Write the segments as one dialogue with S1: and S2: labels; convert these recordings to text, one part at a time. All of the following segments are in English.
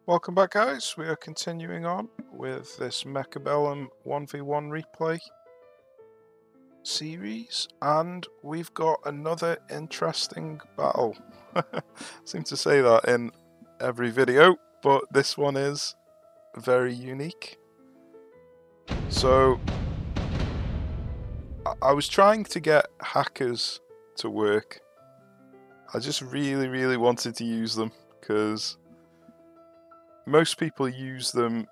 S1: Welcome back, guys. We are continuing on with this Mechabellum 1v1 replay series, and we've got another interesting battle. I seem to say that in every video, but this one is very unique. So, I was trying to get hackers to work. I just really wanted to use them, because most people use them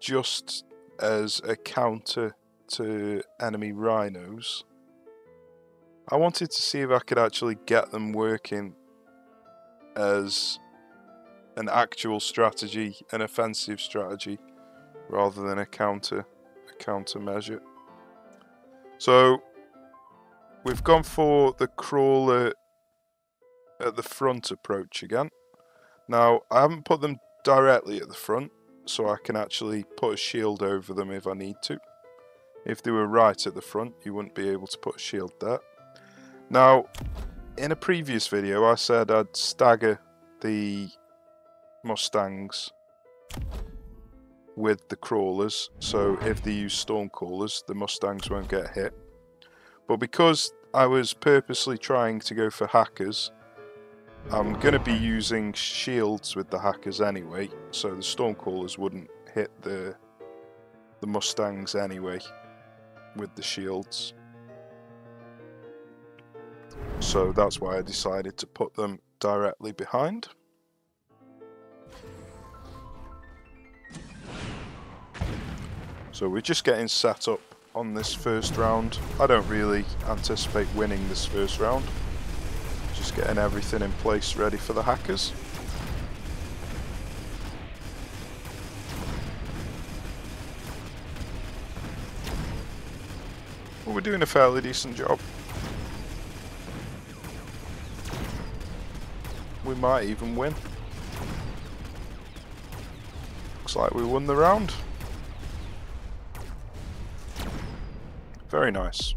S1: just as a counter to enemy rhinos. I wanted to see if I could actually get them working as an actual strategy, an offensive strategy, rather than a counter measure. So we've gone for the crawler at the front approach again. Now, I haven't put them directly at the front, so I can actually put a shield over them if I need to. If they were right at the front, you wouldn't be able to put a shield there. Now, in a previous video, I said I'd stagger the Mustangs with the crawlers, so if they use storm crawlers, the Mustangs won't get hit. But because I was purposely trying to go for hackers, I'm going to be using shields with the hackers anyway, so the Stormcallers wouldn't hit the Mustangs anyway with the shields. So that's why I decided to put them directly behind. So we're just getting set up on this first round. I don't really anticipate winning this first round. Just getting everything in place ready for the hackers. Well, we're doing a fairly decent job. We might even win. Looks like we won the round. Very nice.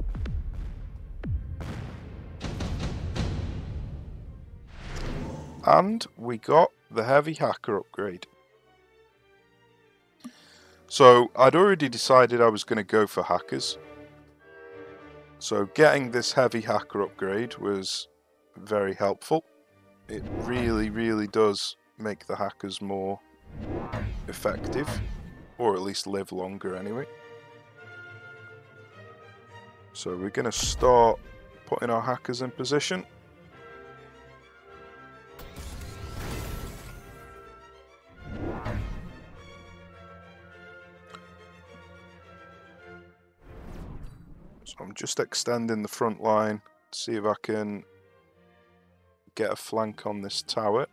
S1: And we got the heavy hacker upgrade. So I'd already decided I was going to go for hackers. So getting this heavy hacker upgrade was very helpful. It really does make the hackers more effective, or at least live longer anyway. So we're going to start putting our hackers in position. So I'm just extending the front line to see if I can get a flank on this tower.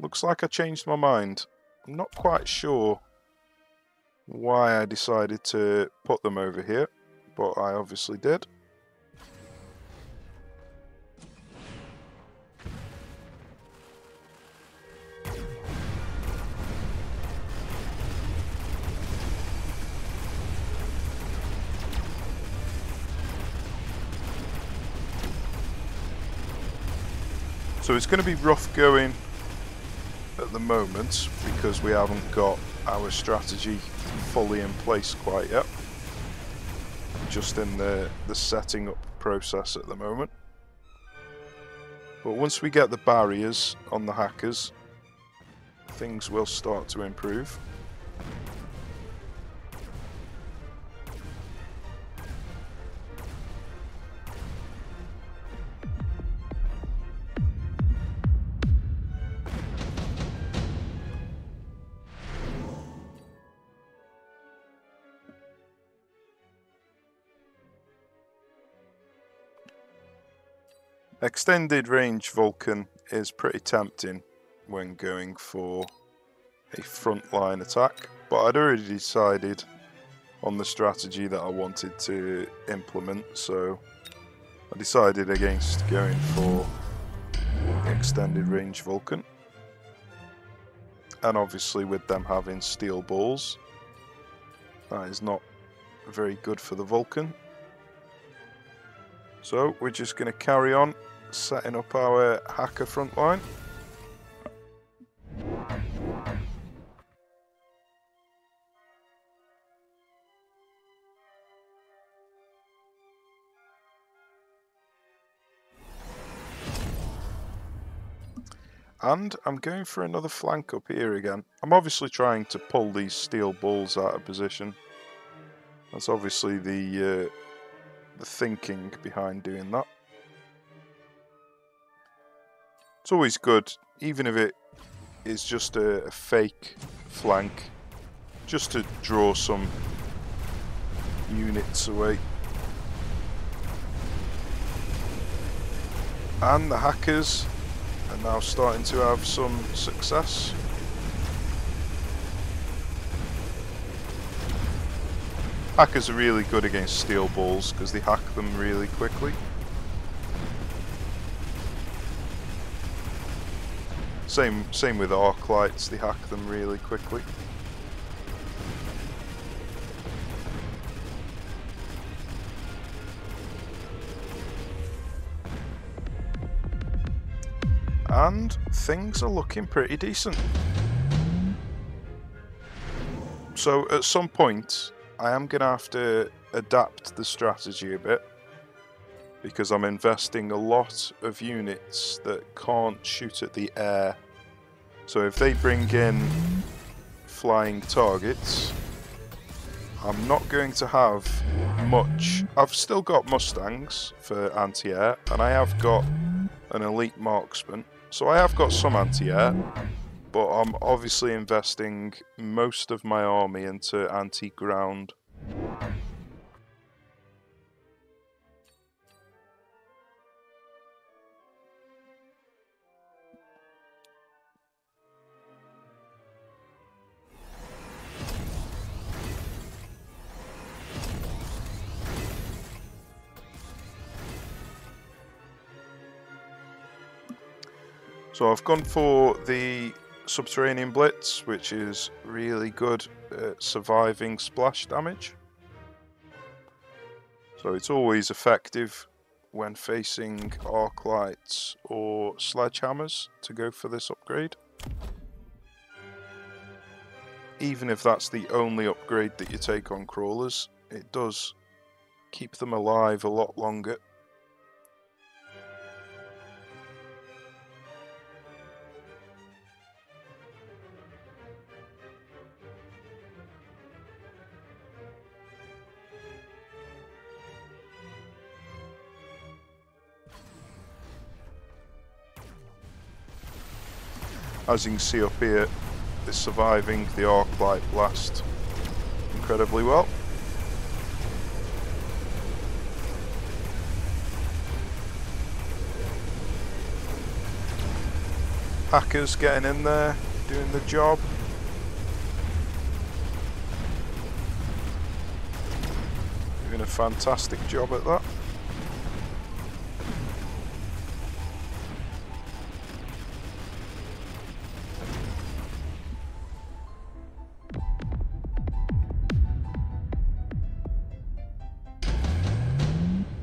S1: Looks like I changed my mind. I'm not quite sure why I decided to put them over here, but I obviously did. So it's going to be rough going at the moment because we haven't got our strategy fully in place quite yet. Just in the setting up process at the moment. But once we get the barriers on the hackers, things will start to improve. Extended range Vulcan is pretty tempting when going for a frontline attack, but I'd already decided on the strategy that I wanted to implement, so I decided against going for extended range Vulcan. And obviously with them having steel balls, that is not very good for the Vulcan. So we're just going to carry on setting up our hacker front line. And I'm going for another flank up here again. I'm obviously trying to pull these steel balls out of position. That's obviously the thinking behind doing that. It's always good, even if it is just a fake flank, just to draw some units away. And the hackers are now starting to have some success. Hackers are really good against steel balls because they hack them really quickly. Same with arc lights, they hack them really quickly. And things are looking pretty decent. So at some point, I am going to have to adapt the strategy a bit, because I'm investing a lot of units that can't shoot at the air. So if they bring in flying targets, I'm not going to have much. I've still got Mustangs for anti-air, and I have got an elite marksman. So I have got some anti-air, but I'm obviously investing most of my army into anti-ground. So I've gone for the subterranean blitz, which is really good at surviving splash damage. So it's always effective when facing arc lights or sledgehammers to go for this upgrade. Even if that's the only upgrade that you take on crawlers, it does keep them alive a lot longer. As you can see up here, they're surviving the arc light blast incredibly well. Hackers getting in there, doing the job. Doing a fantastic job at that.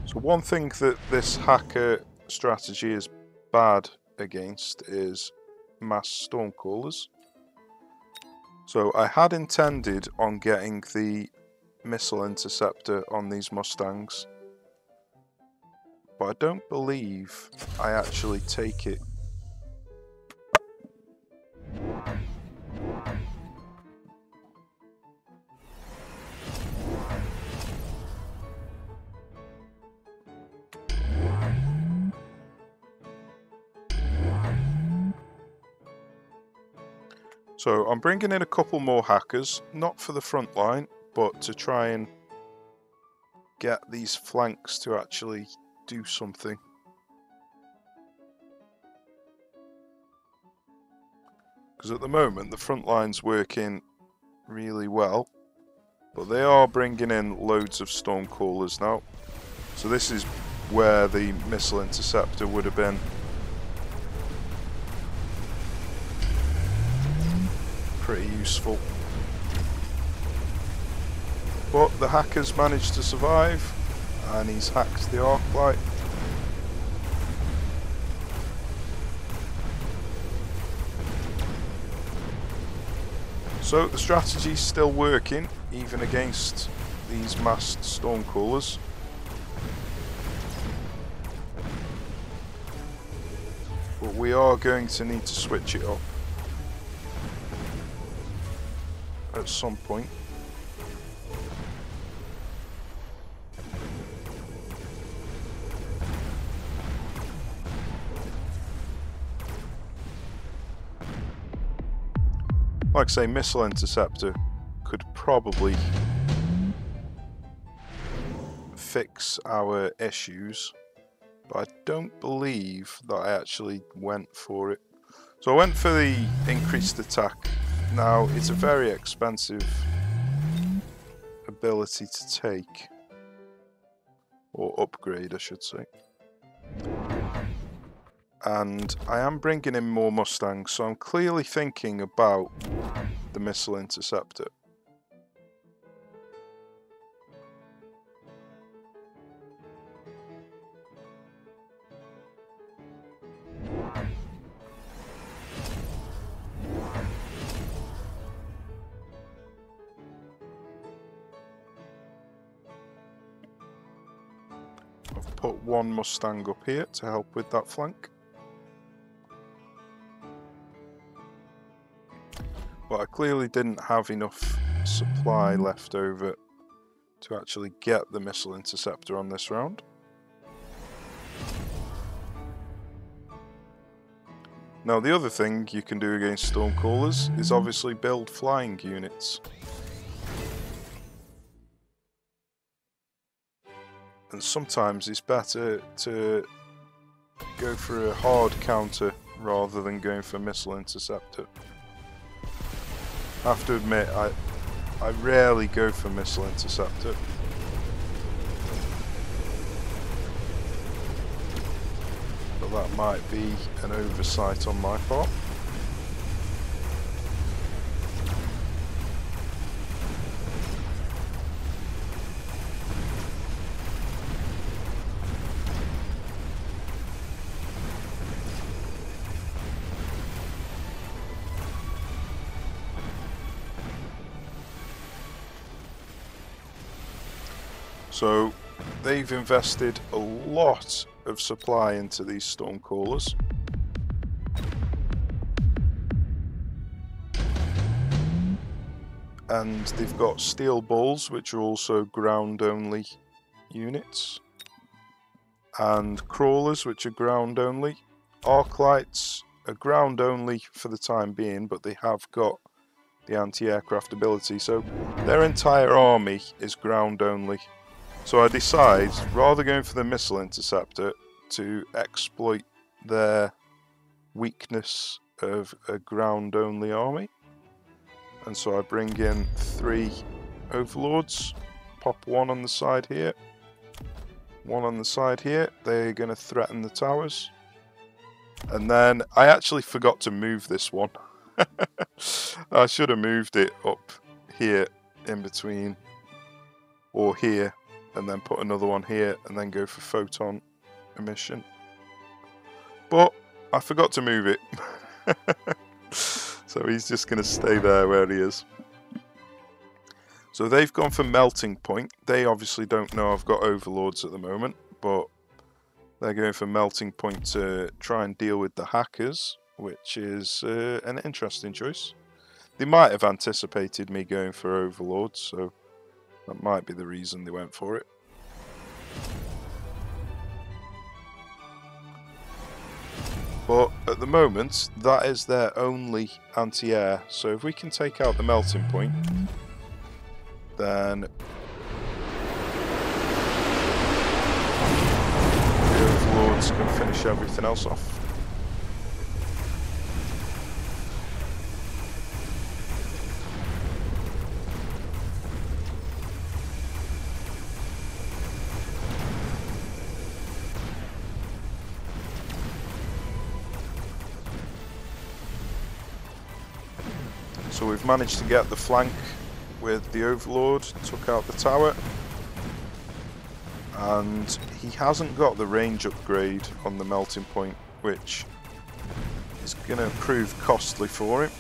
S1: So one thing that this hacker strategy is bad against is mass stormcallers. So I had intended on getting the missile interceptor on these Mustangs, but I don't believe I actually take it. So I'm bringing in a couple more hackers, not for the front line, but to try and get these flanks to actually do something. Because at the moment the front line's working really well, but they are bringing in loads of stormcallers now. So this is where the missile interceptor would have been pretty useful. But the hackers managed to survive, and he's hacked the arc light. So the strategy's still working, even against these massed stormcallers. But we are going to need to switch it up at some point. Like I say, missile interceptor could probably fix our issues, but I don't believe that I actually went for it. So I went for the increased attack. Now, it's a very expensive ability to take, or upgrade I should say. And I am bringing in more Mustangs, so I'm clearly thinking about the missile interceptor. I've put one Mustang up here to help with that flank. But I clearly didn't have enough supply left over to actually get the missile interceptor on this round. Now the other thing you can do against Stormcallers is obviously build flying units. And sometimes it's better to go for a hard counter rather than going for missile interceptor. I have to admit, I rarely go for missile interceptor. But that might be an oversight on my part. So they've invested a lot of supply into these Stormcallers. And they've got steel balls, which are also ground only units. And crawlers, which are ground only. Arc lights are ground only for the time being, but they have got the anti-aircraft ability. So their entire army is ground only. So I decide, rather going for the missile interceptor, to exploit their weakness of a ground-only army. And so I bring in 3 overlords, pop one on the side here, one on the side here. They're going to threaten the towers. And then I actually forgot to move this one. I should have moved it up here in between, or here. And then put another one here, and then go for photon emission. But I forgot to move it. So he's just going to stay there where he is. So they've gone for melting point. They obviously don't know I've got overlords at the moment, but they're going for melting point to try and deal with the hackers, which is an interesting choice. They might have anticipated me going for overlords, so that might be the reason they went for it. But at the moment, that is their only anti-air. So if we can take out the melting point, then the overlords can finish everything else off. So we've managed to get the flank with the Overlord, took out the tower, and he hasn't got the range upgrade on the melting point, which is going to prove costly for him.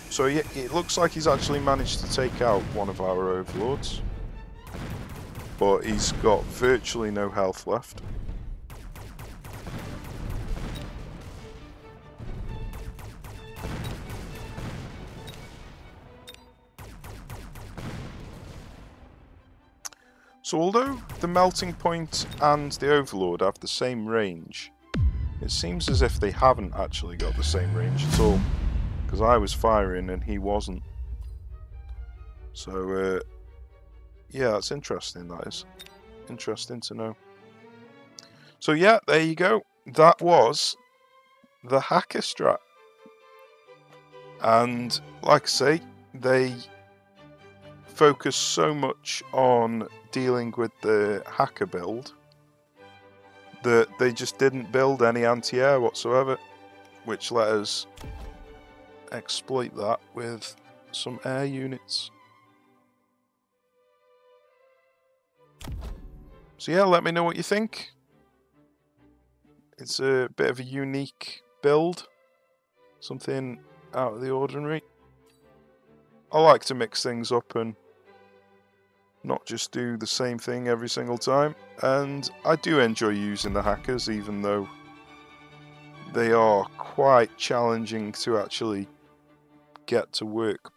S1: So it looks like he's actually managed to take out one of our Overlords, but he's got virtually no health left. So although the melting point and the overlord have the same range, it seems as if they haven't actually got the same range at all, because I was firing and he wasn't. So yeah, that's interesting, that is. Interesting to know. So yeah, there you go. That was the hacker strat. And like I say, they focus so much on dealing with the hacker build that they just didn't build any anti-air whatsoever, which let us exploit that with some air units. So yeah, let me know what you think. It's a bit of a unique build, something out of the ordinary. I like to mix things up and not just do the same thing every single time, and I do enjoy using the hackers, even though they are quite challenging to actually get to work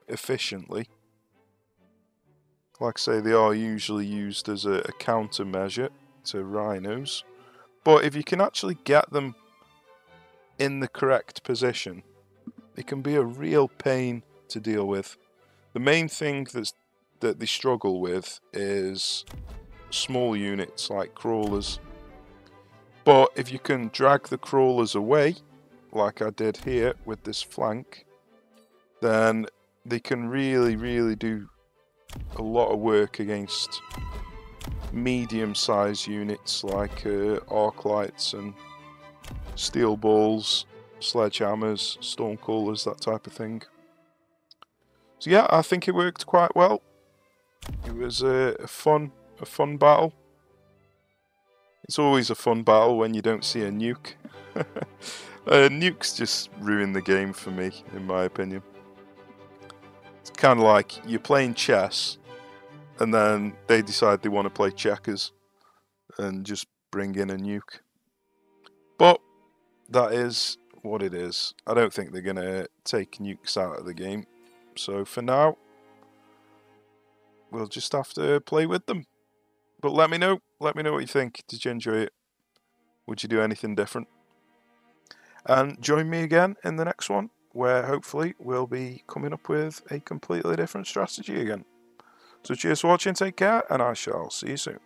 S1: efficiently. Like I say, they are usually used as a countermeasure to rhinos, but if you can actually get them in the correct position, it can be a real pain to deal with. The main thing that they struggle with is small units like crawlers. But if you can drag the crawlers away, like I did here with this flank, then they can really do a lot of work against medium-sized units like arc lights and steel balls, sledgehammers, stormcallers, that type of thing. So yeah, I think it worked quite well. It was a fun battle. It's always a fun battle when you don't see a nuke. Nukes just ruin the game for me, in my opinion. It's kind of like you're playing chess, and then they decide they want to play checkers, and just bring in a nuke. But that is what it is. I don't think they're going to take nukes out of the game. So for now, we'll just have to play with them. But let me know what you think. Did you enjoy it? Would you do anything different? And join me again in the next one, where hopefully we'll be coming up with a completely different strategy again. So cheers for watching, take care, and I shall see you soon.